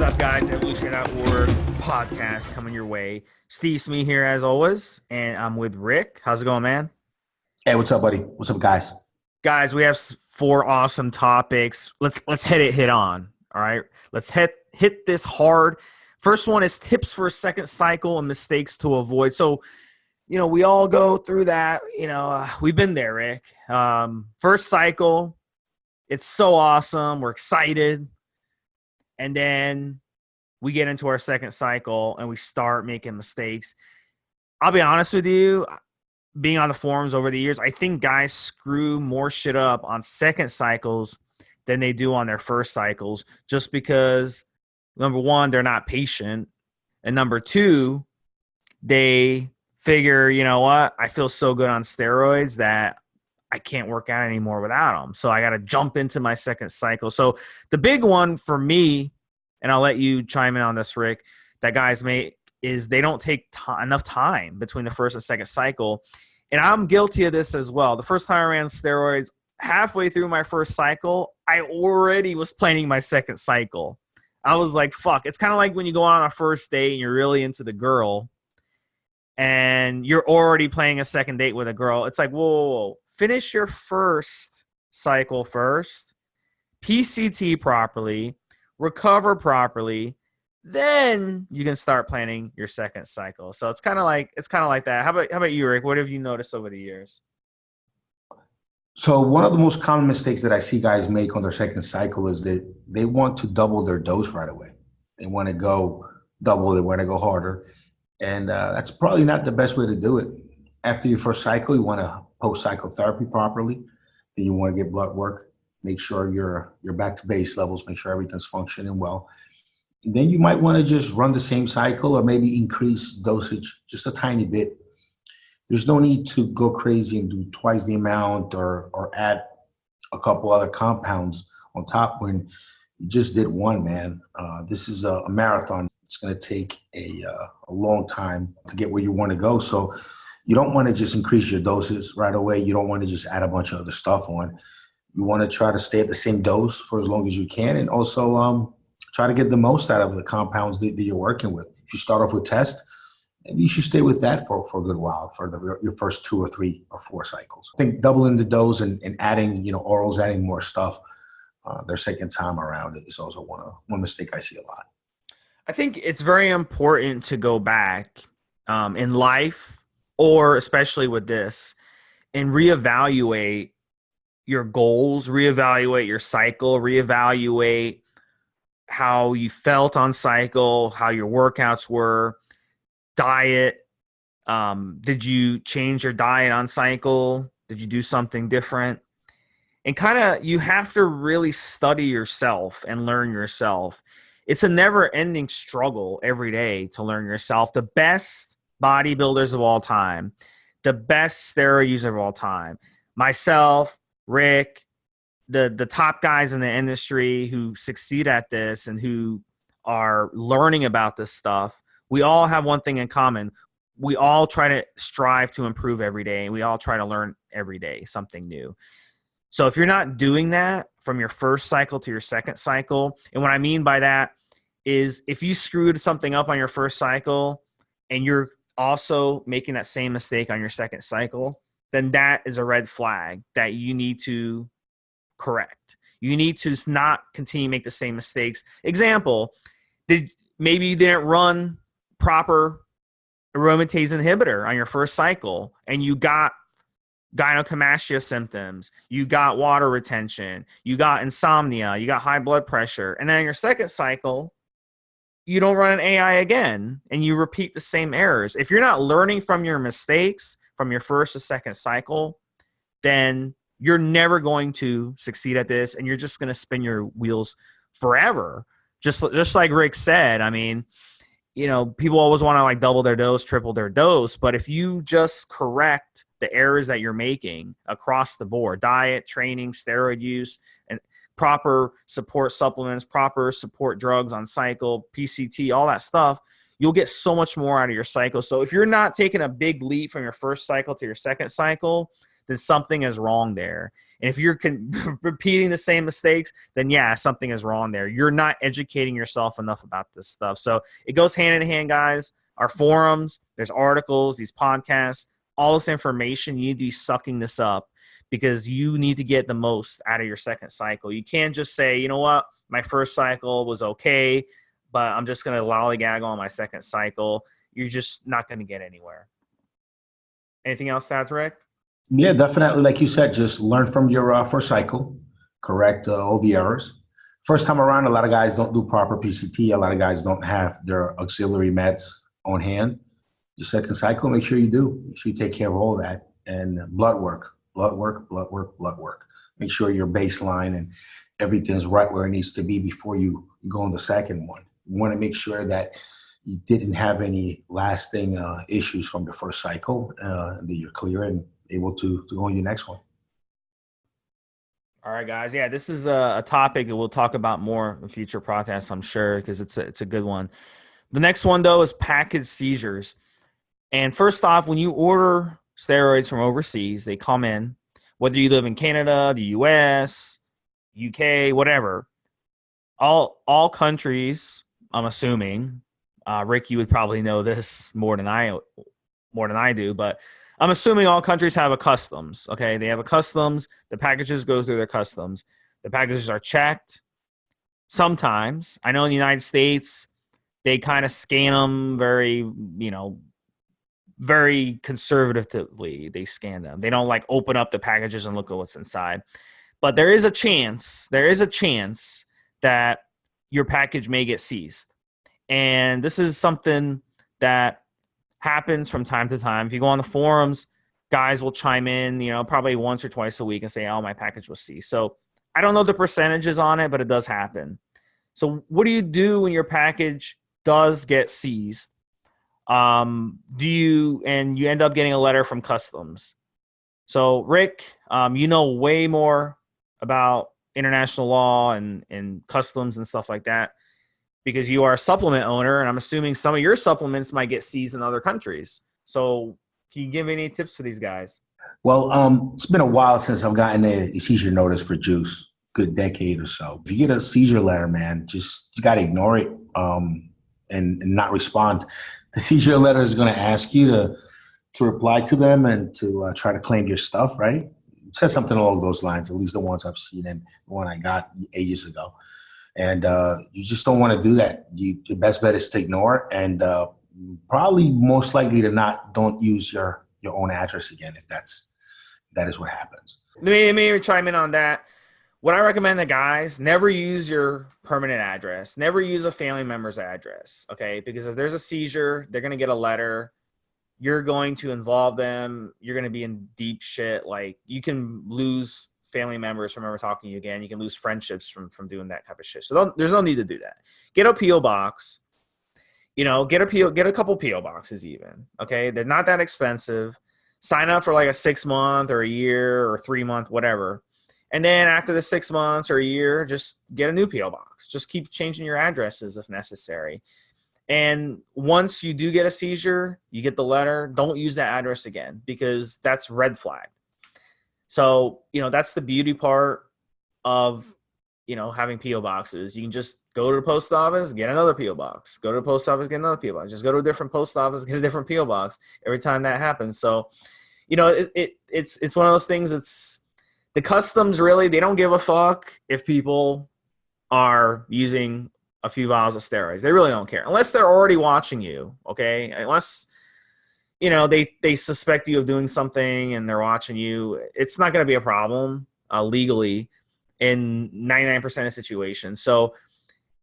up, guys? Evolutionary podcast coming your way. Stevesmi here as always, and I'm with Rick. How's it going, man? Hey, what's up, buddy? What's up, guys? Guys, we have four awesome topics. Let's hit on. All right, let's hit this hard. First one is tips for a second cycle and mistakes to avoid. So, we all go through that. We've been there, Rick. First cycle, it's so awesome. We're excited. And then we get into our second cycle and we start making mistakes. I'll be honest with you, being on the forums over the years, I think guys screw more shit up on second cycles than they do on their first cycles, just because, number one, they're not patient. And number two, they figure, you know what, I feel so good on steroids that I can't work out anymore without them. So I got to jump into my second cycle. So the big one for me, and I'll let you chime in on this, Rick, that guys make is they don't take enough time between the first and second cycle. And I'm guilty of this as well. The first time I ran steroids, halfway through my first cycle, I already was planning my second cycle. I was like, fuck. It's kind of like when you go on a first date and you're really into the girl and you're already planning a second date with a girl. It's like, whoa. Finish your first cycle first, PCT properly, recover properly, then you can start planning your second cycle. So it's kind of like that. How about you, Rick? What have you noticed over the years? So one of the most common mistakes that I see guys make on their second cycle is that they want to double their dose right away. They want to go double. They want to go harder. And that's probably not the best way to do it. After your first cycle, you want to post-cycle therapy properly. Then you want to get blood work, make sure you're back to base levels, make sure everything's functioning well. And then you might want to just run the same cycle or maybe increase dosage just a tiny bit. There's no need to go crazy and do twice the amount or add a couple other compounds on top when you just did one, man. This is a marathon. It's going to take a long time to get where you want to go. So you don't want to just increase your doses right away. You don't want to just add a bunch of other stuff on. You want to try to stay at the same dose for as long as you can, and also try to get the most out of the compounds that you're working with. If you start off with test, maybe you should stay with that for a good while, for your first 2 or 3 or 4 cycles. I think doubling the dose and adding, orals, adding more stuff their second time around is also one mistake I see a lot. I think it's very important to go back in life, or especially with this, and reevaluate your goals, reevaluate your cycle, reevaluate how you felt on cycle, how your workouts were, diet. Did you change your diet on cycle? Did you do something different? And you have to really study yourself and learn yourself. It's a never-ending struggle every day to learn yourself. The best bodybuilders of all time, the best steroid user of all time, myself, Rick, the top guys in the industry who succeed at this and who are learning about this stuff, we all have one thing in common. We all try to strive to improve every day, and we all try to learn every day something new. So if you're not doing that from your first cycle to your second cycle, and what I mean by that is if you screwed something up on your first cycle and you're also making that same mistake on your second cycle, then that is a red flag that you need to correct. You need to not continue to make the same mistakes. Example, maybe you didn't run proper aromatase inhibitor on your first cycle and you got gynecomastia symptoms, you got water retention, you got insomnia, you got high blood pressure, and then on your second cycle, you don't run an AI again, and you repeat the same errors. If you're not learning from your mistakes from your first to second cycle, then you're never going to succeed at this, and you're just going to spin your wheels forever. Just like Rick said, I mean, people always want to double their dose, triple their dose, but if you just correct the errors that you're making across the board, diet, training, steroid use, and proper support supplements, proper support drugs on cycle, PCT, all that stuff, you'll get so much more out of your cycle. So if you're not taking a big leap from your first cycle to your second cycle, then something is wrong there. And if you're repeating the same mistakes, then yeah, something is wrong there. You're not educating yourself enough about this stuff. So it goes hand in hand, guys. Our forums, there's articles, these podcasts, all this information, you need to be sucking this up because you need to get the most out of your second cycle. You can't just say, you know what, my first cycle was okay, but I'm just going to lollygag on my second cycle. You're just not going to get anywhere. Anything else to add, Rick? Yeah, definitely. Like you said, just learn from your first cycle, correct all the errors. First time around, a lot of guys don't do proper PCT. A lot of guys don't have their auxiliary meds on hand. Your second cycle, make sure you do. Make sure you take care of all that. And blood work. Make sure your baseline and everything's right where it needs to be before you go on the second one. You want to make sure that you didn't have any lasting issues from the first cycle, that you're clear and able to go on your next one. All right, guys. Yeah, this is a topic that we'll talk about more in future podcasts, I'm sure, because it's a good one. The next one, though, is package seizures. And first off, when you order steroids from overseas, they come in, whether you live in Canada, the US, UK, whatever, all countries, I'm assuming, Rick, you would probably know this more than I do, but I'm assuming all countries have a customs. Okay, they have a customs. The packages go through their customs. The packages are checked. Sometimes, I know in the United States, they kind of scan them very conservatively. They scan them. They don't like open up the packages and look at what's inside. But there is a chance that your package may get seized. And this is something that happens from time to time. If you go on the forums, guys will chime in, probably once or twice a week and say, oh, my package was seized. So I don't know the percentages on it, but it does happen. So what do you do when your package does get seized? You end up getting a letter from customs. So Rick, you know way more about international law and customs and stuff like that, because you are a supplement owner, and I'm assuming some of your supplements might get seized in other countries. So can you give any tips for these guys? Well, it's been a while since I've gotten a seizure notice for juice, good decade or so. If you get a seizure letter, man, you got to ignore it and not respond. The seizure letter is going to ask you to reply to them and to try to claim your stuff, right? It says something along those lines, at least the ones I've seen and the one I got ages ago. And you just don't want to do that. Your best bet is to ignore and probably most likely to don't use your own address again if that is what happens. Let me chime in on that. What I recommend the guys, never use your permanent address. Never use a family member's address, okay? Because if there's a seizure, they're going to get a letter. You're going to involve them. You're going to be in deep shit. Like, you can lose family members from ever talking to you again. You can lose friendships from doing that type of shit. So there's no need to do that. Get a P.O. box. Get a couple P.O. boxes even, okay? They're not that expensive. Sign up for like a 6-month or a year or 3-month, whatever. And then after the 6 months or a year, just get a new P.O. box. Just keep changing your addresses if necessary. And once you do get a seizure, you get the letter, don't use that address again, because that's red flag. So, that's the beauty part of, having P.O. boxes. You can just go to the post office, get another P.O. box. Go to the post office, get another P.O. box. Just go to a different post office, get a different P.O. box every time that happens. So, it's one of those things. The customs, really, they don't give a fuck if people are using a few vials of steroids. They really don't care. Unless they're already watching you, okay? Unless, they suspect you of doing something and they're watching you, it's not going to be a problem legally in 99% of situations. So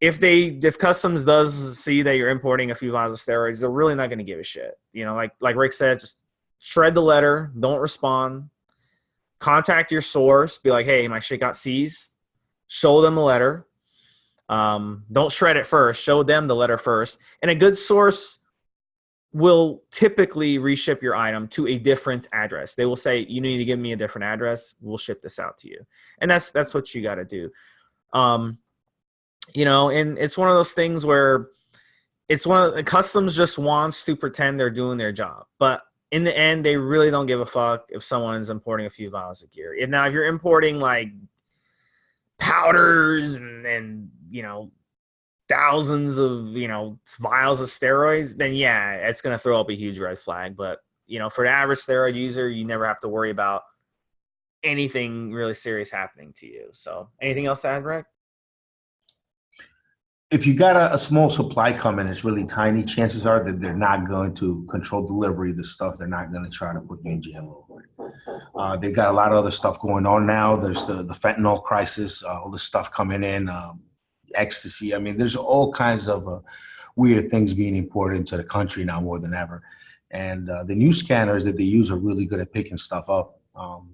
if customs does see that you're importing a few vials of steroids, they're really not going to give a shit. Like Rick said, just shred the letter, don't respond. Contact your source. Be like, hey, my shit got seized. Show them the letter. Don't shred it first. Show them the letter first. And a good source will typically reship your item to a different address. They will say, you need to give me a different address. We'll ship this out to you. And that's what you got to do. And it's one of those things where customs just wants to pretend they're doing their job. But in the end, they really don't give a fuck if someone's importing a few vials of gear. Now, if you're importing like powders and thousands of vials of steroids, then yeah, it's going to throw up a huge red flag. But for the average steroid user, you never have to worry about anything really serious happening to you. So anything else to add, Rick? If you got a small supply coming, it's really tiny, chances are that they're not going to control delivery of the stuff. They're not going to try to put you in jail over it. They've got a lot of other stuff going on now. There's the fentanyl crisis, all the stuff coming in, ecstasy. I mean, there's all kinds of weird things being imported into the country now more than ever. And the new scanners that they use are really good at picking stuff up.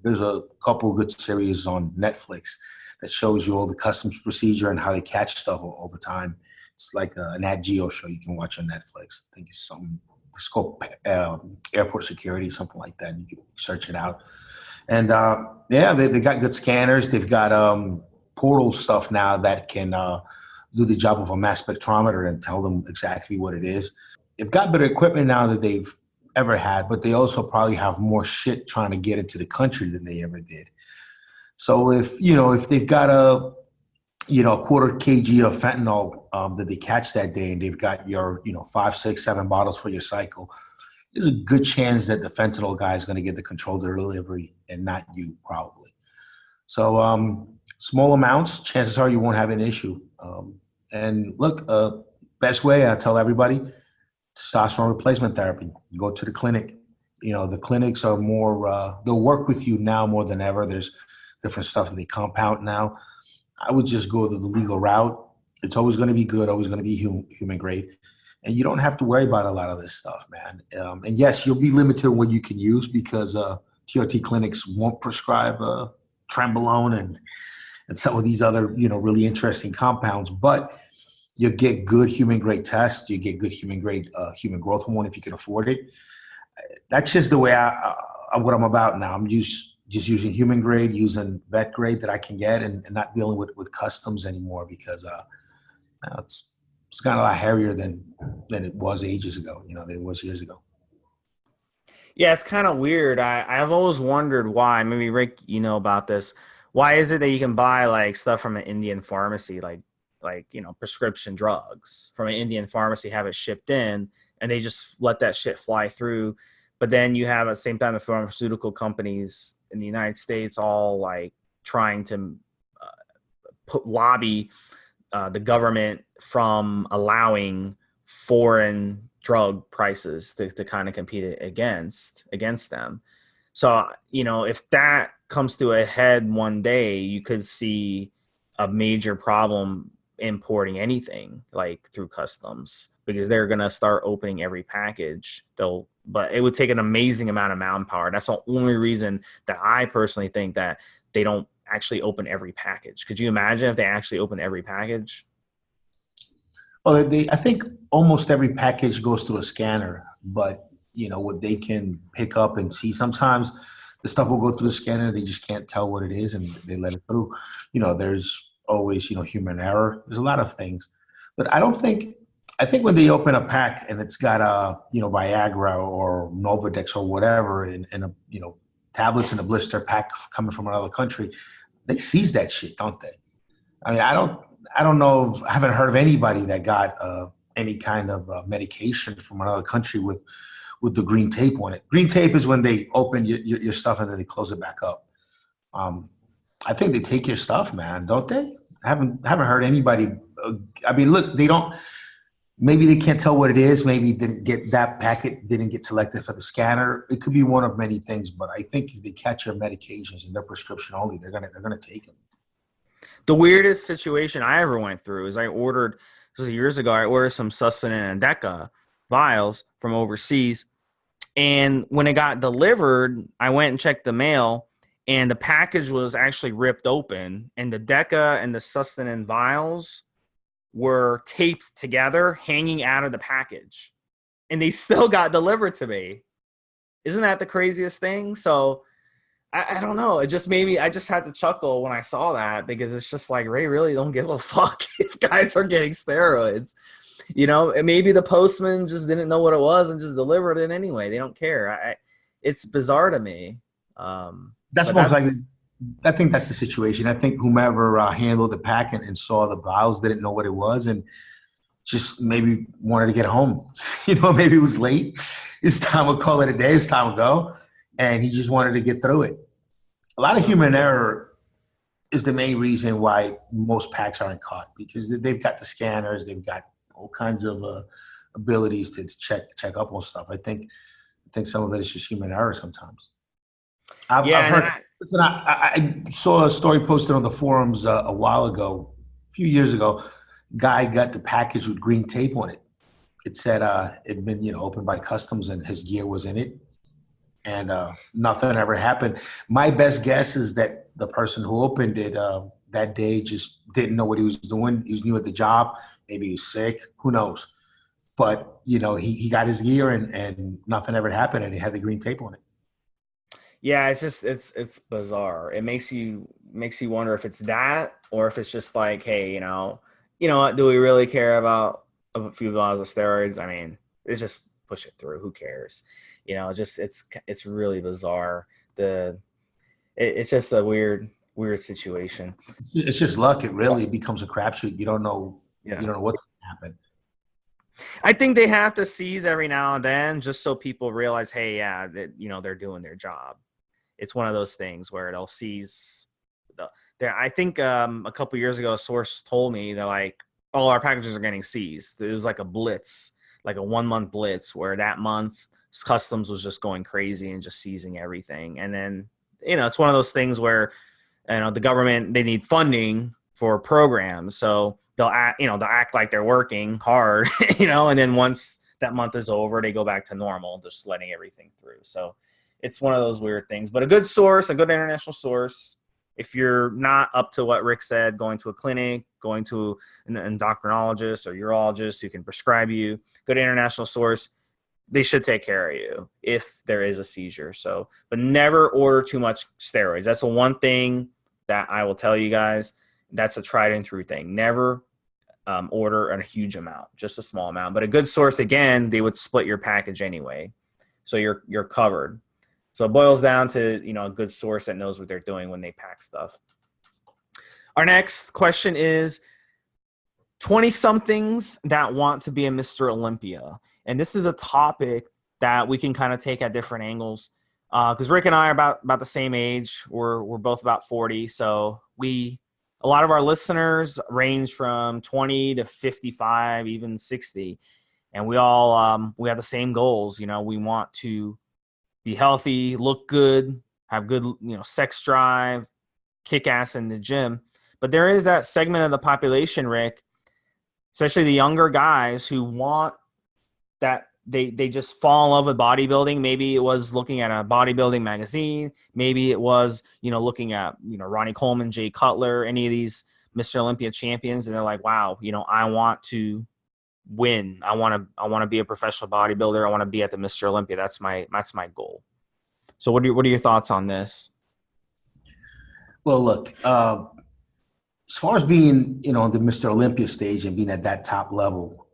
There's a couple of good series on Netflix that shows you all the customs procedure and how they catch stuff all the time. It's like a Nat Geo show you can watch on Netflix. I think it's called Airport Security, something like that. You can search it out. And yeah, they got good scanners. They've got portal stuff now that can do the job of a mass spectrometer and tell them exactly what it is. They've got better equipment now than they've ever had, but they also probably have more shit trying to get into the country than they ever did. So if they've got a quarter kg of fentanyl that they catch that day, and they've got your 5, 6, 7 bottles for your cycle, there's a good chance that the fentanyl guy is going to get the control of the delivery and not you, probably. So small amounts, chances are you won't have an issue. And look, best way I tell everybody: testosterone replacement therapy. You go to the clinic. The clinics are more. They'll work with you now more than ever. There's different stuff that they compound now. I would just go to the legal route. It's always going to be good, always going to be human grade. And you don't have to worry about a lot of this stuff, man. And yes, you'll be limited in what you can use because TRT clinics won't prescribe Trenbolone and some of these other, really interesting compounds. But you get good human grade tests. You get good human grade human growth hormone if you can afford it. That's just the way what I'm about now. I'm just using human grade, using vet grade that I can get, and not dealing with customs anymore because it's kind of a lot hairier than it was ages ago, than it was years ago. Yeah, it's kind of weird. I've always wondered why. Maybe Rick, about this. Why is it that you can buy like stuff from an Indian pharmacy, like prescription drugs from an Indian pharmacy, have it shipped in, and they just let that shit fly through? But then you have at the same time the pharmaceutical companies in the United States all like trying to lobby the government from allowing foreign drug prices to kind of compete against them. So, if that comes to a head one day, you could see a major problem importing anything like through customs, because they're going to start opening every package. But it would take an amazing amount of manpower. That's the only reason that I personally think that they don't actually open every package. Could you imagine if they actually open every package? Well, I think almost every package goes through a scanner, but what they can pick up and see, sometimes the stuff will go through the scanner. They just can't tell what it is and they let it through. There's always, human error. There's a lot of things, but I think when they open a pack and it's got Viagra or Novadex or whatever in a, tablets in a blister pack coming from another country, they seize that shit, don't they? I mean, I don't know. I haven't heard of anybody that got any kind of medication from another country with the green tape on it. Green tape is when they open your stuff and then they close it back up. I think they take your stuff, man, don't they? I haven't heard anybody. I mean, look, they don't. Maybe they can't tell what it is. Maybe that packet didn't get selected for the scanner. It could be one of many things, but I think if they catch your medications and their prescription only, they're gonna take them. The weirdest situation I ever went through is this was years ago, I ordered some Sustanon and Deca vials from overseas. And when it got delivered, I went and checked the mail, and the package was actually ripped open, and the Deca and the Sustanon vials were taped together, hanging out of the package, and they still got delivered to me. Isn't that the craziest thing? So I don't know. It just made me, I just had to chuckle when I saw that, because it's just like, Ray really don't give a fuck if guys are getting steroids. And maybe the postman just didn't know what it was and just delivered it anyway. They don't care. it's bizarre to me. That's But most likely. that's I think that's the situation. I think whomever handled the pack and saw the vials didn't know what it was and just maybe wanted to get home. Maybe it was late. It's time to call it a day. It's time to go. And he just wanted to get through it. A lot of human error is the main reason why most packs aren't caught, because they've got the scanners. They've got all kinds of abilities to check up on stuff. I think some of it is just human error sometimes. I've heard. Listen, I saw a story posted on the forums a while ago, a few years ago. Guy got the package with green tape on it. It said it'd been opened by customs and his gear was in it, and nothing ever happened. My best guess is that the person who opened it that day just didn't know what he was doing. He was new at the job. Maybe he was sick. Who knows? But he got his gear and nothing ever happened, and he had the green tape on it. Yeah, it's bizarre. It makes you wonder if it's that or if it's just like, hey, what, do we really care about a few vials of steroids? I mean, it's just push it through. Who cares? It's really bizarre. It's just a weird situation. It's just luck. It really becomes a crapshoot. You don't know. Yeah. You don't know what's going to happen. I think they have to seize every now and then just so people realize, hey, yeah, that, they're doing their job. It's one of those things where they'll seize. I think a couple years ago, a source told me that like all our packages are getting seized. It was like a blitz, like a 1-month blitz, where that month customs was just going crazy and just seizing everything. And then it's one of those things where the government, they need funding for programs, so they'll act like they're working hard, and then once that month is over, they go back to normal, just letting everything through. So it's one of those weird things. But a good source, a good international source, if you're not up to what Rick said, going to a clinic, going to an endocrinologist or urologist who can prescribe you, good international source, they should take care of you if there is a seizure. So, but never order too much steroids. That's the one thing that I will tell you guys. That's a tried and true thing. Never order a huge amount, just a small amount. But a good source, again, they would split your package anyway, so you're covered. So it boils down to a good source that knows what they're doing when they pack stuff. Our next question is 20-somethings that want to be a Mr. Olympia, and this is a topic that we can kind of take at different angles because Rick and I are about the same age. We're both about 40, so a lot of our listeners range from 20 to 55, even 60. And we all, we have the same goals. We want to be healthy, look good, have good, sex drive, kick ass in the gym. But there is that segment of the population, Rick, especially the younger guys who want that. They just fall in love with bodybuilding. Maybe it was looking at a bodybuilding magazine. Maybe it was, looking at, Ronnie Coleman, Jay Cutler, any of these Mr. Olympia champions. And they're like, wow, I want to win. I want to be a professional bodybuilder. I want to be at the Mr. Olympia. That's my goal. So what are your thoughts on this? Well, look, as far as being, on the Mr. Olympia stage and being at that top level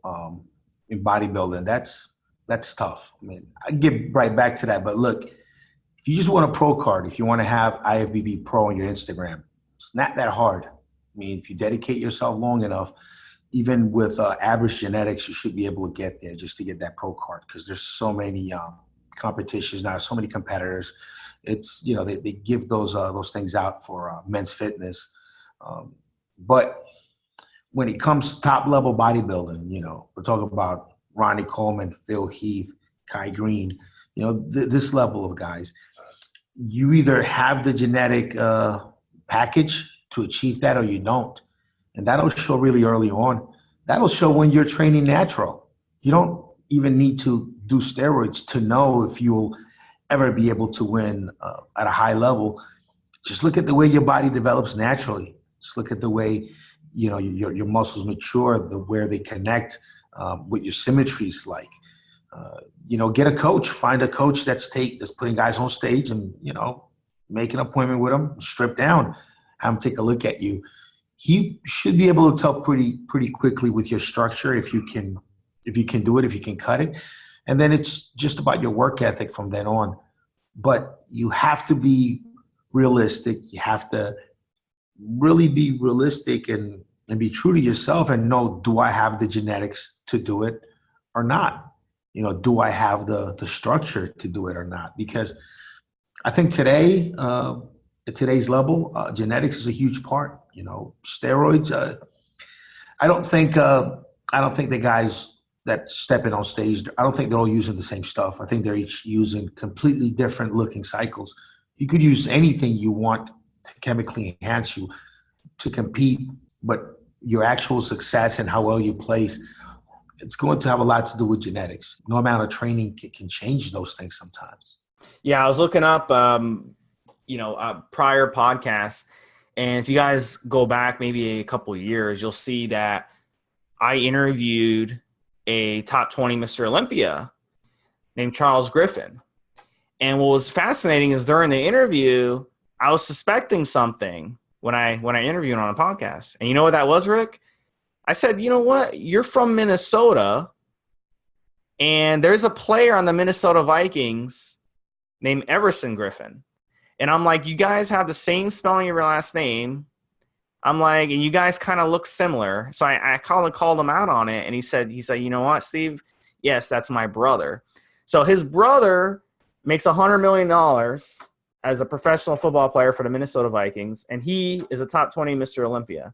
in bodybuilding, that's tough. I mean, I get right back to that. But look, if you just want a pro card, if you want to have IFBB Pro on your Instagram, it's not that hard. I mean, if you dedicate yourself long enough, even with average genetics, you should be able to get there just to get that pro card, because there's so many competitions now, so many competitors. It's, they give those things out for men's fitness. But when it comes to top level bodybuilding, we're talking about Ronnie Coleman, Phil Heath, Kai Green, this level of guys, you either have the genetic package to achieve that or you don't. And that'll show really early on. That'll show when you're training natural. You don't even need to do steroids to know if you'll ever be able to win at a high level. Just look at the way your body develops naturally. Just look at the way, your muscles mature, where they connect, what your symmetry is like. Get a coach. Find a coach that's putting guys on stage and, make an appointment with them, strip down, have them take a look at you. He should be able to tell pretty quickly with your structure if you can do it, if you can cut it. And then it's just about your work ethic from then on. but you have to be realistic. You have to really be realistic and be true to yourself and know, do I have the genetics to do it or not? Do I have the structure to do it or not? Because I think today, at today's level, genetics is a huge part. Steroids. I don't think the guys that step in on stage, I don't think they're all using the same stuff. I think they're each using completely different looking cycles. You could use anything you want to chemically enhance you to compete, but your actual success and how well you place, it's going to have a lot to do with genetics. No amount of training can change those things sometimes. Yeah, I was looking up, prior podcasts, and if you guys go back maybe a couple of years, you'll see that I interviewed a top 20 Mr. Olympia named Charles Griffin. And what was fascinating is during the interview, I was suspecting something when I interviewed on a podcast. And you know what that was, Rick? I said, you know what? You're from Minnesota, and there's a player on the Minnesota Vikings named Everson Griffin. And I'm like, you guys have the same spelling of your last name. I'm like, and you guys kind of look similar. So I called him out on it, and he said, you know what, Steve? Yes, that's my brother. So his brother makes $100 million as a professional football player for the Minnesota Vikings, and he is a top 20 Mr. Olympia.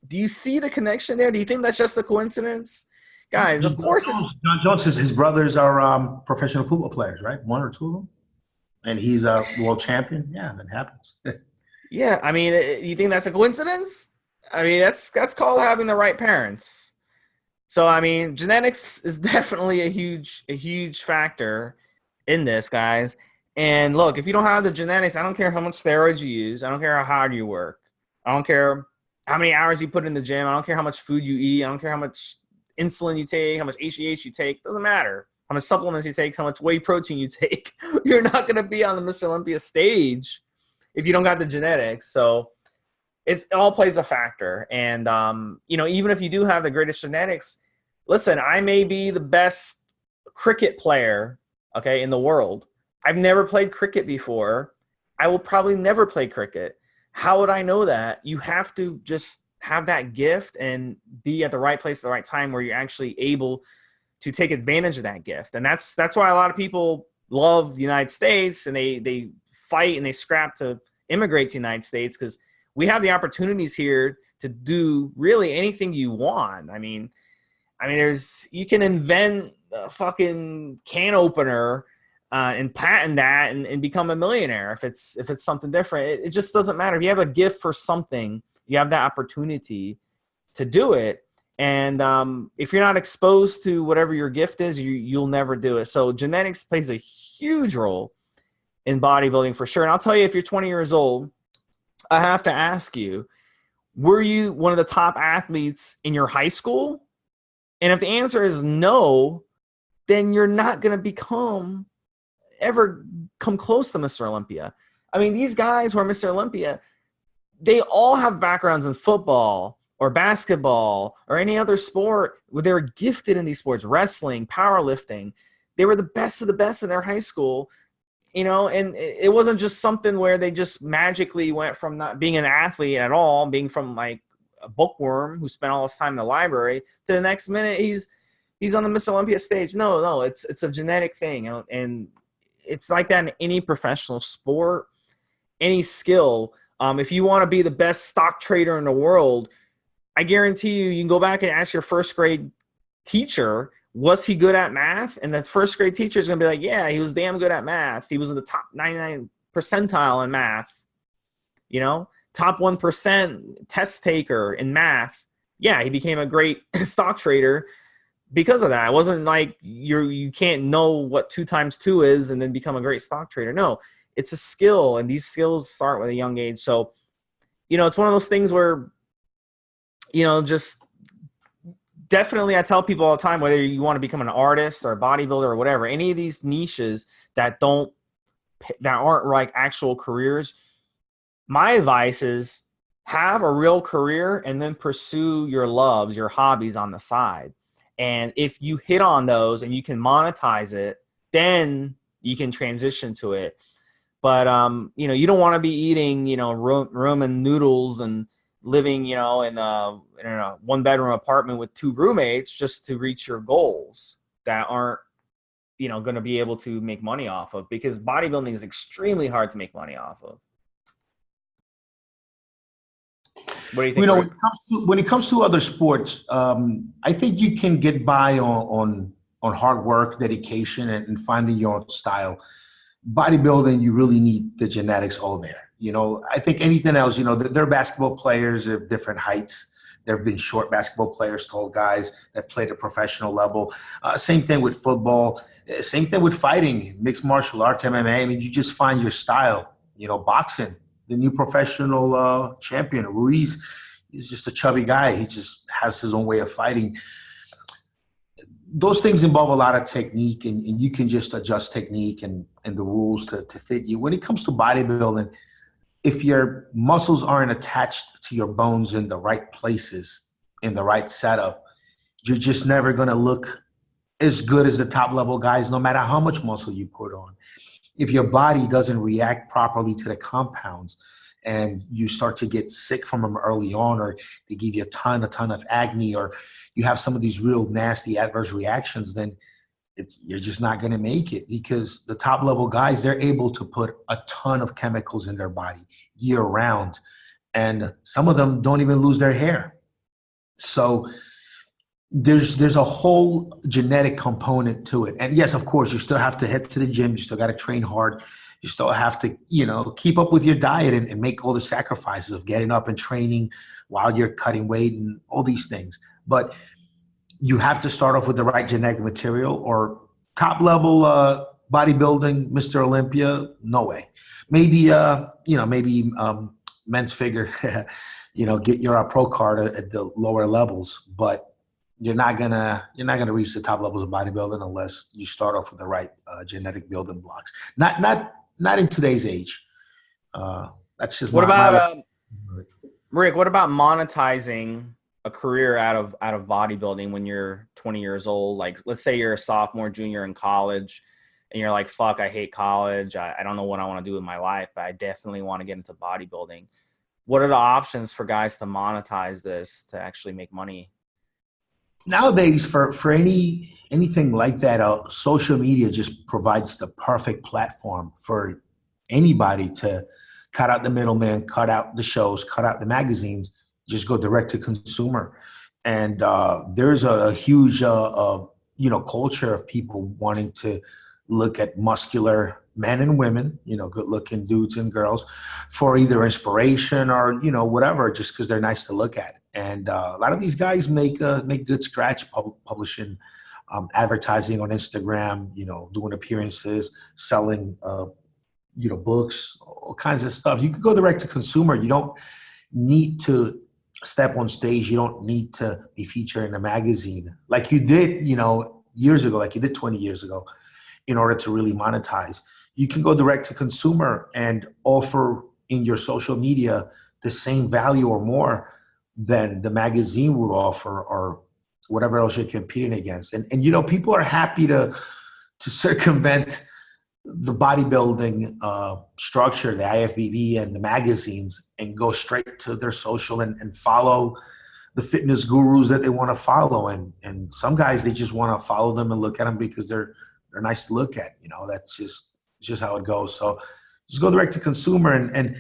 Do you see the connection there? Do you think that's just a coincidence? Guys, of course. John Jones, his brothers are professional football players, right? One or two of them? And he's a world champion. Yeah, that happens. Yeah, I mean, you think that's a coincidence? I mean, that's called having the right parents. So, I mean, genetics is definitely a huge factor in this, guys. And look, if you don't have the genetics, I don't care how much steroids you use. I don't care how hard you work. I don't care how many hours you put in the gym. I don't care how much food you eat. I don't care how much insulin you take, how much HGH you take. It doesn't matter. How much supplements you take, how much whey protein you take. You're not going to be on the Mr. Olympia stage if you don't got the genetics. So it all plays a factor. And, even if you do have the greatest genetics, listen, I may be the best cricket player, okay, in the world. I've never played cricket before. I will probably never play cricket. How would I know that? You have to just have that gift and be at the right place at the right time where you're actually able to take advantage of that gift. And that's why a lot of people love the United States, and they fight and they scrap to immigrate to the United States, because we have the opportunities here to do really anything you want. I mean, you can invent a fucking can opener and patent that and become a millionaire if it's something different. It just doesn't matter. If you have a gift for something, you have that opportunity to do it. And if you're not exposed to whatever your gift is, you'll never do it. So genetics plays a huge role in bodybuilding for sure. And I'll tell you, if you're 20 years old, I have to ask you, were you one of the top athletes in your high school? And if the answer is no, then you're not going to ever come close to Mr. Olympia. I mean, these guys who are Mr. Olympia, they all have backgrounds in football or basketball or any other sport where they were gifted in these sports, wrestling, powerlifting. They were the best of the best in their high school, and it wasn't just something where they just magically went from not being an athlete at all, being from like a bookworm who spent all his time in the library, to the next minute he's on the Mr. Olympia stage. No, it's a genetic thing. And it's like that in any professional sport, any skill. If you want to be the best stock trader in the world, I guarantee you can go back and ask your first grade teacher, was he good at math? And the first grade teacher is going to be like, yeah, he was damn good at math. He was in the top 99 percentile in math, top 1% test taker in math. Yeah, he became a great stock trader because of that. It wasn't like you can't know what 2 times 2 is and then become a great stock trader. No, it's a skill, and these skills start with a young age. So, it's one of those things where, just definitely I tell people all the time, whether you want to become an artist or a bodybuilder or whatever, any of these niches that aren't like actual careers, my advice is have a real career and then pursue your loves, your hobbies on the side. And if you hit on those and you can monetize it, then you can transition to it. But you know, you don't want to be eating, you know, ramen noodles and living, you know, in a one-bedroom apartment with 2 roommates just to reach your goals that aren't, you know, going to be able to make money off of, because bodybuilding is extremely hard to make money off of. What do you think? You know, when it comes to other sports, I think you can get by on hard work, dedication, and finding your own style. Bodybuilding, you really need the genetics all there. You know, I think anything else, you know, there are basketball players of different heights. There have been short basketball players, tall guys that played at professional level. Same thing with football. Same thing with fighting, mixed martial arts, MMA. I mean, you just find your style. You know, boxing, the new professional champion, Ruiz, he's just a chubby guy. He just has his own way of fighting. Those things involve a lot of technique, and you can just adjust technique and the rules to fit you. When it comes to bodybuilding, if your muscles aren't attached to your bones in the right places, in the right setup, you're just never going to look as good as the top level guys, no matter how much muscle you put on. If your body doesn't react properly to the compounds and you start to get sick from them early on, or they give you a ton of acne, or you have some of these real nasty adverse reactions, then you're just not going to make it, because the top level guys, they're able to put a ton of chemicals in their body year round. And some of them don't even lose their hair. So there's a whole genetic component to it. And yes, of course, you still have to head to the gym. You still got to train hard. You still have to, you know, keep up with your diet and make all the sacrifices of getting up and training while you're cutting weight and all these things. But you have to start off with the right genetic material, or top level bodybuilding, Mr. Olympia, no way. Maybe, maybe men's figure, get your pro card at the lower levels, but you're not gonna reach the top levels of bodybuilding unless you start off with the right genetic building blocks. Not in today's age. That's just what about Rick? What about monetizing a career out of bodybuilding when you're 20 years old? Like, let's say you're a sophomore, junior in college, and you're like, fuck, I hate college. I don't know what I want to do with my life, but I definitely want to get into bodybuilding. What are the options for guys to monetize this to actually make money? Nowadays, for anything like that, social media just provides the perfect platform for anybody to cut out the middleman, cut out the shows, cut out the magazines, just go direct to consumer. And there's a huge culture of people wanting to look at muscular men and women, good looking dudes and girls, for either inspiration or whatever, just because they're nice to look at. And a lot of these guys make good scratch publishing, advertising on Instagram, doing appearances, selling books, all kinds of stuff. You could go direct to consumer. You don't need to step on stage. You don't need to be featured in a magazine like you did, years ago, like you did 20 years ago, in order to really monetize. You can go direct to consumer and offer in your social media the same value or more than the magazine would offer, or whatever else you're competing against. And people are happy to circumvent the bodybuilding structure, the IFBB and the magazines, and go straight to their social and follow the fitness gurus that they want to follow. And some guys, they just want to follow them and look at them because they're nice to look at. That's just how it goes. So just go direct to consumer. And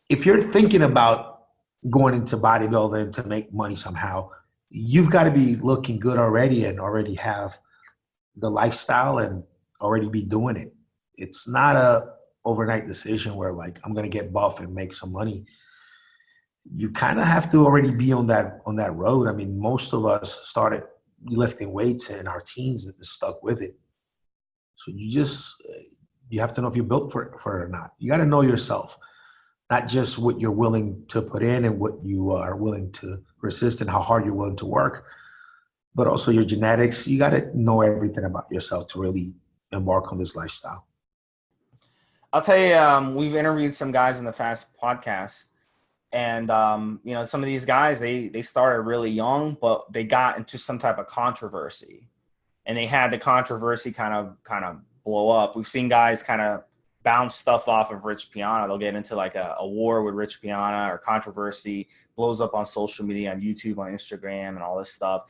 if you're thinking about going into bodybuilding to make money somehow, you've got to be looking good already and already have the lifestyle and already be doing it. It's not a overnight decision where, like, I'm going to get buff and make some money. You kind of have to already be on that road. I mean, most of us started lifting weights in our teens and stuck with it. So you have to know if you're built for it or not. You got to know yourself, not just what you're willing to put in and what you are willing to resist and how hard you're willing to work, but also your genetics. You got to know everything about yourself to really embark on this lifestyle. I'll tell you, we've interviewed some guys in the Fast podcast, and some of these guys, they started really young, but they got into some type of controversy, and they had the controversy kind of blow up. We've seen guys kind of bounce stuff off of Rich Piana. They'll get into like a war with Rich Piana or controversy, blows up on social media, on YouTube, on Instagram, and all this stuff.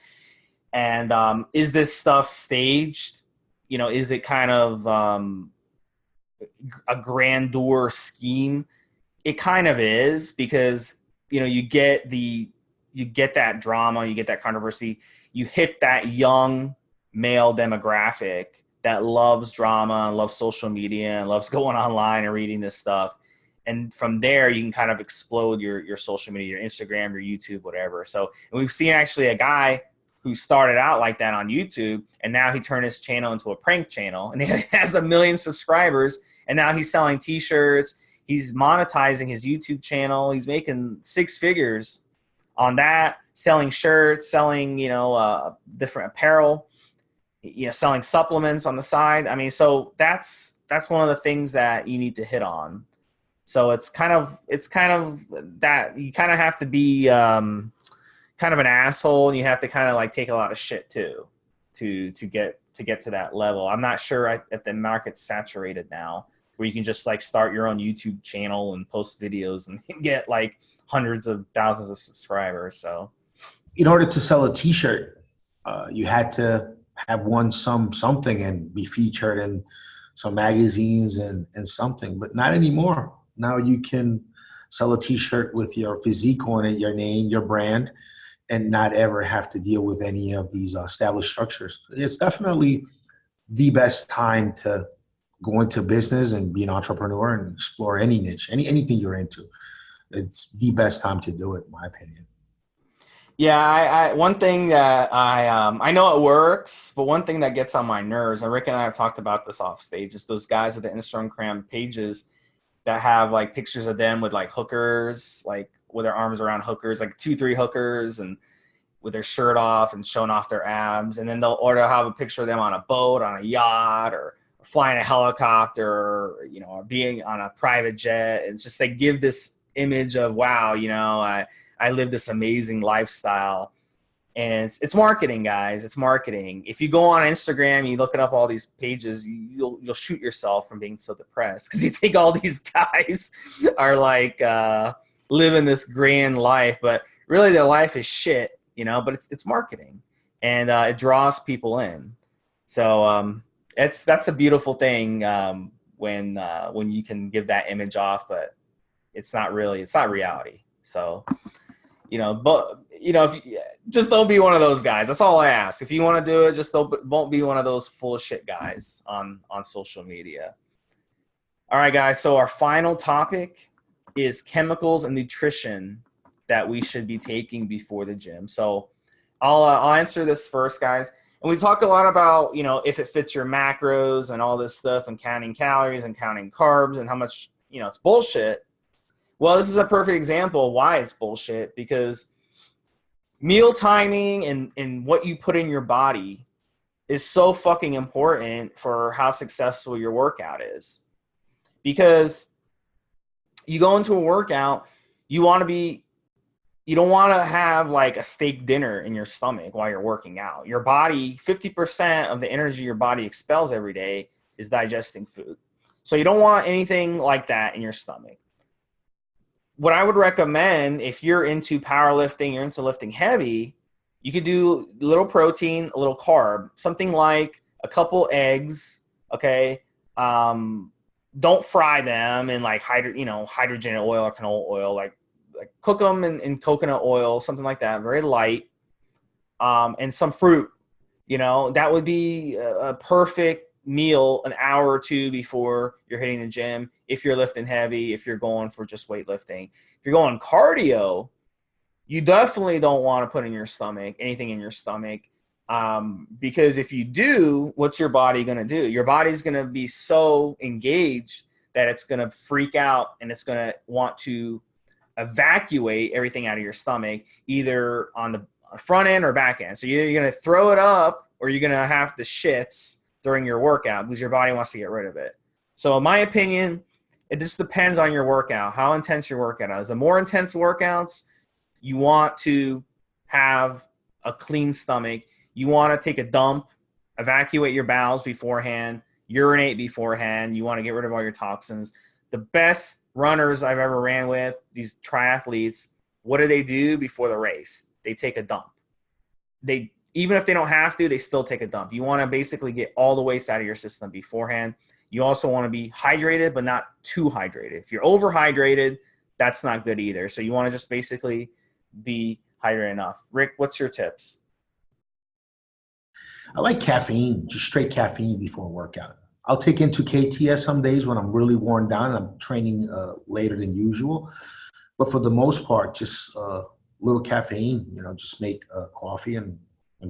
And is this stuff staged? Is it kind of a grandeur scheme? It kind of is, because you get that drama, you get that controversy, you hit that young male demographic that loves drama and loves social media and loves going online and reading this stuff. And from there, you can kind of explode your social media, your Instagram, your YouTube, whatever. So, and we've seen actually a guy who started out like that on YouTube, and now he turned his channel into a prank channel, and he has 1 million subscribers, and now he's selling t-shirts. He's monetizing his YouTube channel. He's making 6 figures on that, selling shirts, selling, different apparel, selling supplements on the side. I mean, so that's one of the things that you need to hit on. So it's kind of that you kind of have to be kind of an asshole, and you have to kind of like take a lot of shit too to get to that level. I'm not sure if the market's saturated now, where you can just like start your own YouTube channel and post videos and get like hundreds of thousands of subscribers. So in order to sell a t-shirt, you had to have won something and be featured in some magazines and something, but not anymore. Now you can sell a t-shirt with your physique on it, your name, your brand, and not ever have to deal with any of these established structures. It's definitely the best time to go into business and be an entrepreneur and explore any niche, anything you're into. It's the best time to do it, in my opinion. Yeah, I one thing that I know it works, but one thing that gets on my nerves, and Rick and I have talked about this off stage, is those guys with the Instagram pages that have like pictures of them with like hookers, like with their arms around hookers, like 2-3 hookers, and with their shirt off and showing off their abs. And then they'll have a picture of them on a boat, on a yacht, or flying a helicopter, or being on a private jet. It's just they give this image of, wow, I live this amazing lifestyle. And it's marketing, guys. It's marketing. If you go on Instagram and you look up all these pages, you'll shoot yourself from being so depressed, because you think all these guys are like living this grand life, but really their life is shit, but it's marketing, and it draws people in. So that's a beautiful thing when you can give that image off, but it's not reality. So if you, just don't be one of those guys. That's all I ask. If you want to do it, just don't be one of those full of shit guys on social media. All right, guys. So our final topic is chemicals and nutrition that we should be taking before the gym. So I'll answer this first, guys. And we talk a lot about, if it fits your macros and all this stuff, and counting calories and counting carbs and how much, it's bullshit. Well, this is a perfect example of why it's bullshit, because meal timing and what you put in your body is so fucking important for how successful your workout is. Because you go into a workout, you don't want to have like a steak dinner in your stomach while you're working out. Your body, 50% of the energy your body expels every day is digesting food. So you don't want anything like that in your stomach. What I would recommend, if you're into powerlifting, you're into lifting heavy, you could do a little protein, a little carb, something like a couple eggs, okay? Don't fry them in like hydrogen oil or canola oil, like cook them in coconut oil, something like that, very light, and some fruit. That would be a perfect meal an hour or two before you're hitting the gym. If you're lifting heavy, if you're going for just weightlifting, if you're going cardio, you definitely don't want to put anything in your stomach, because if you do, what's your body going to do? Your body's going to be so engaged that it's going to freak out, and it's going to want to evacuate everything out of your stomach, either on the front end or back end. So you're going to throw it up, or you're going to have the shits during your workout, because your body wants to get rid of it. So in my opinion, it just depends on your workout, how intense your workout is. The more intense workouts, you want to have a clean stomach. You want to take a dump, evacuate your bowels beforehand. urinate beforehand. You want to get rid of all your toxins. The best runners I've ever ran with, these triathletes, what do before the race? They take a dump. They, even if they don't have to, they still take a dump. You want to basically get all the waste out of your system beforehand. You also want to be hydrated, but not too hydrated. If you're overhydrated, that's not good either. So you want to just basically be hydrated enough. Rick, what's your tips? I like caffeine, just straight caffeine before a workout. I'll take into KTS some days when I'm really worn down and I'm training later than usual. But for the most part, just a little caffeine, just make coffee and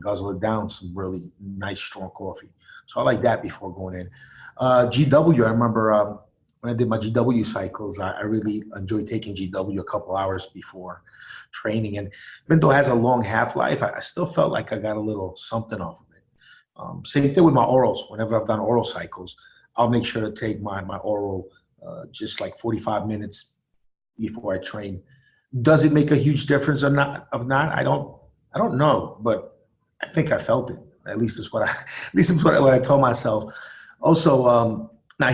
guzzle it down, some really nice, strong coffee. So I like that before going in. GW, I remember when I did my GW cycles, I really enjoyed taking GW a couple hours before training. And even though it has a long half-life, I still felt like I got a little something off of it. Same thing with my orals. Whenever I've done oral cycles, I'll make sure to take my oral just like 45 minutes before I train. Does it make a huge difference or not? I don't know, but I think I felt it. At least it's what I told myself. Also, now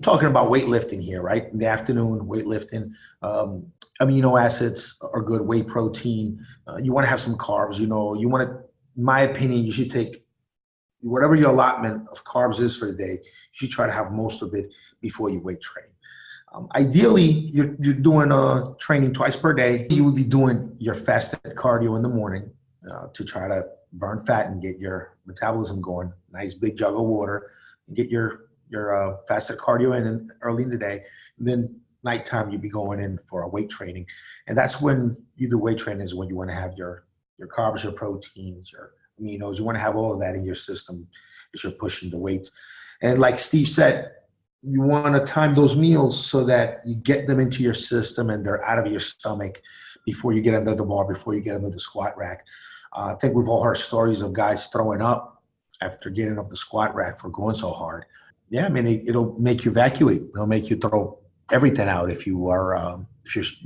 talking about weightlifting here, right? In the afternoon, weightlifting. Amino acids are good. Whey protein. You want to have some carbs. You want to. In my opinion, you should take whatever your allotment of carbs is for the day. You should try to have most of it before you weight train. Ideally, you're doing training twice per day. You would be doing your fasted cardio in the morning to try to burn fat and get your metabolism going. Nice big jug of water. Get your fasted cardio in early in the day. And then nighttime, you'd be going in for a weight training. And that's when you do weight training, is when you want to have your carbs, your proteins, your aminos. You want to have all of that in your system as you're pushing the weights. And like Steve said, you want to time those meals so that you get them into your system and they're out of your stomach before you get under the bar, before you get under the squat rack. I think we've all heard stories of guys throwing up after getting off the squat rack for going so hard. Yeah, I mean, it'll make you evacuate. It'll make you throw everything out if you're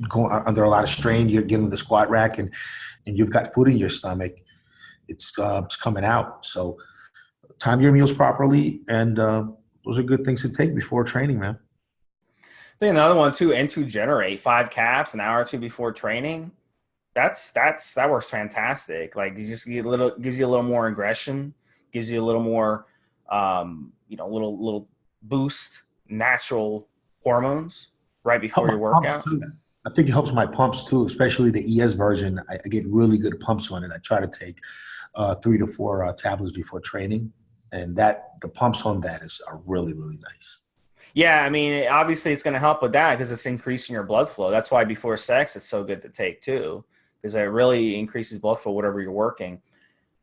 going under a lot of strain. You're getting the squat rack and you've got food in your stomach. It's coming out. So time your meals properly, and those are good things to take before training, man. I think another one too, N2 Generate, 5 caps, an hour or two before training. That works fantastic. Like, you just gives you a little more aggression, gives you a little more, little boost, natural hormones right before your workout. I think it helps my pumps too, especially the ES version. I get really good pumps on it. I try to take 3 to 4 tablets before training, and the pumps on that are really, really nice. Yeah, I mean, obviously it's going to help with that because it's increasing your blood flow. That's why before sex it's so good to take too, because it really increases blood flow, whatever you're working.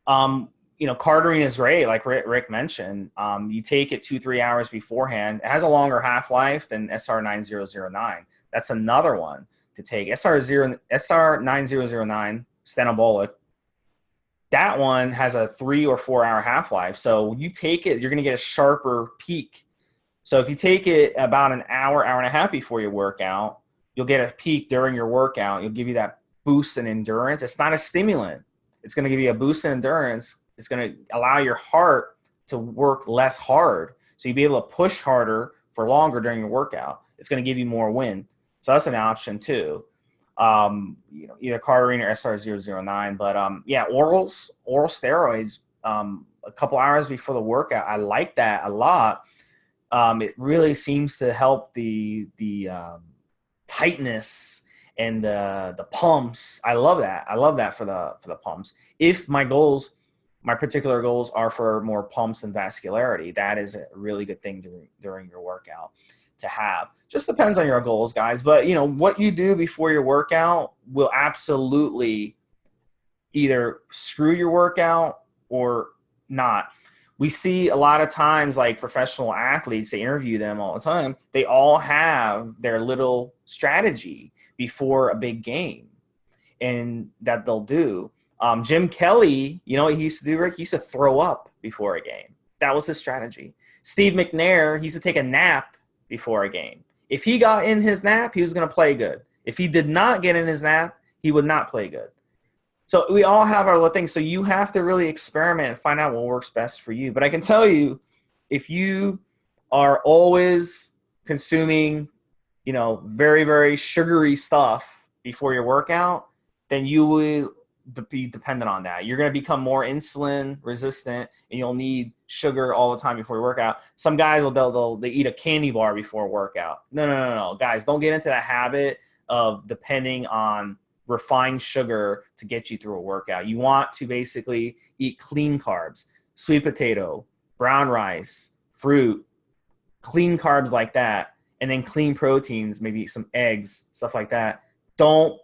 Cardarine is great, like Rick mentioned. You take it 2-3 hours beforehand. It has a longer half-life than SR9009. That's another one to take. SR9009, stenobolic, that one has a 3 or 4 hour half-life. So when you take it, you're going to get a sharper peak. So if you take it about an hour, hour and a half before your workout, you'll get a peak during your workout. It'll give you that boost in endurance. It's not a stimulant. It's going to give you a boost in endurance. It's going to allow your heart to work less hard. So you'll be able to push harder for longer during your workout. It's going to give you more wind. So that's an option too. Either Cardarine or SR009. But oral steroids, a couple hours before the workout. I like that a lot. It really seems to help the tightness and the pumps. I love that. I love that for the pumps. If my particular goals are for more pumps and vascularity, that is a really good thing during your workout to have. Just depends on your goals, guys. But what you do before your workout will absolutely either screw your workout or not. We see a lot of times, like professional athletes, they interview them all the time. They all have their little strategy before a big game, and that they'll do. Jim Kelly, what he used to do, Rick? He used to throw up before a game. That was his strategy. Steve McNair, he used to take a nap before a game. If he got in his nap, he was going to play good. If he did not get in his nap, he would not play good. So we all have our little things. So you have to really experiment and find out what works best for you. But I can tell you, if you are always consuming, very, very sugary stuff before your workout, then you will be dependent on that. You're going to become more insulin resistant, and you'll need sugar all the time before your workout. Some guys they eat a candy bar before a workout. No, guys, don't get into that habit of depending on refined sugar to get you through a workout. You want to basically eat clean carbs, sweet potato, brown rice, fruit, clean carbs like that, and then clean proteins, maybe some eggs, stuff like that. Don't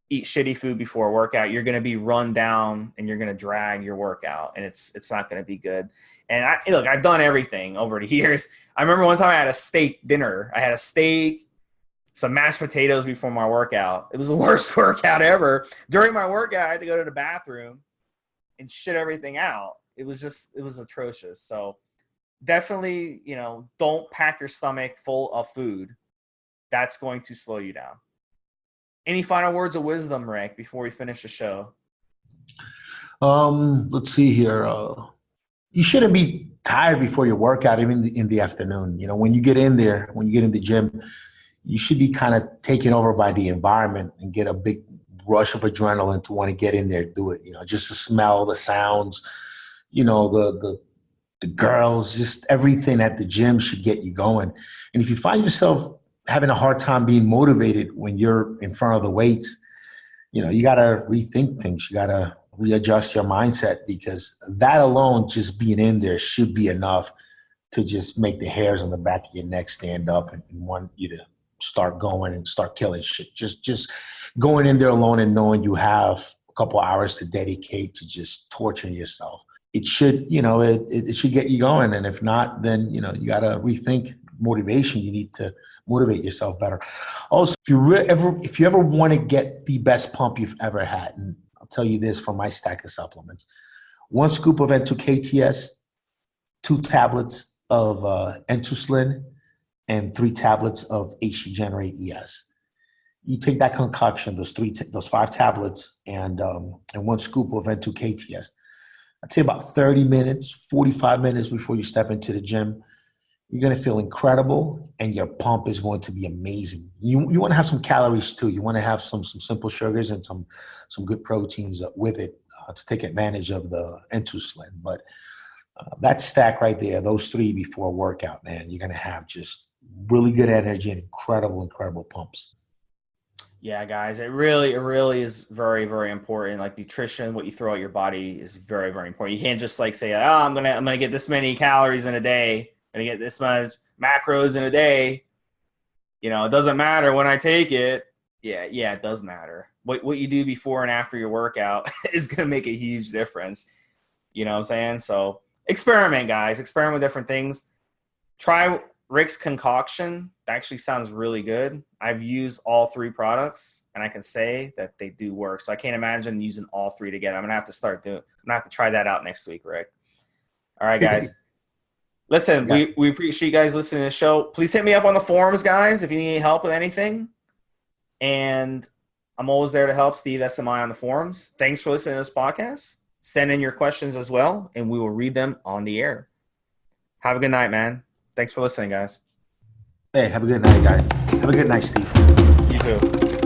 eat shitty food before a workout. You're going to be run down and you're going to drag your workout, and it's not going to be good. And I've done everything over the years. I remember one time I had a steak dinner. I had a steak, some mashed potatoes before my workout. It was the worst workout ever. During my workout, I had to go to the bathroom and shit everything out. It was atrocious. So definitely, don't pack your stomach full of food. That's going to slow you down. Any final words of wisdom, Rick, before we finish the show? Let's see here. You shouldn't be tired before your workout, even in the afternoon. When you get in there, when you get in the gym, you should be kind of taken over by the environment and get a big rush of adrenaline to want to get in there and do it. Just the smell, the sounds, the girls, just everything at the gym should get you going. And if you find yourself having a hard time being motivated when you're in front of the weights, you got to rethink things. You got to readjust your mindset, because that alone, just being in there, should be enough to just make the hairs on the back of your neck stand up and want you to start going and start killing shit. Just going in there alone and knowing you have a couple hours to dedicate to just torturing yourself. It should, it should get you going. And if not, then, you got to rethink motivation. You need to motivate yourself better. Also, if you ever want to get the best pump you've ever had, and I'll tell you this from my stack of supplements: 1 scoop of N2KTS, 2 tablets of N2Slin, and 3 tablets of HG Generate ES. You take that concoction, those 5 tablets, and 1 scoop of N2KTS. I'd say about 30 minutes, 45 minutes before you step into the gym. You're going to feel incredible, and your pump is going to be amazing. You want to have some calories too. You want to have some simple sugars and some good proteins with it to take advantage of the N2Slin. But that stack right there, those 3 before a workout, man, you're going to have just really good energy and incredible pumps. Yeah, guys, it really is very, very important. Like nutrition, what you throw at your body is very, very important. You can't just say, oh, I'm gonna get this many calories in a day, I'm gonna get this much macros in a day. It doesn't matter when I take it. Yeah, it does matter. What you do before and after your workout is gonna make a huge difference. You know what I'm saying? So experiment, guys. Experiment with different things. Try Rick's concoction. That actually sounds really good. I've used all 3 products, and I can say that they do work. So I can't imagine using all 3 together. I'm gonna have to try that out next week, Rick. All right, guys. Listen, we appreciate you guys listening to the show. Please hit me up on the forums, guys, if you need any help with anything. And I'm always there to help. Stevesmi on the forums. Thanks for listening to this podcast. Send in your questions as well, and we will read them on the air. Have a good night, man. Thanks for listening, guys. Hey, have a good night, guys. Have a good night, Steve. You too.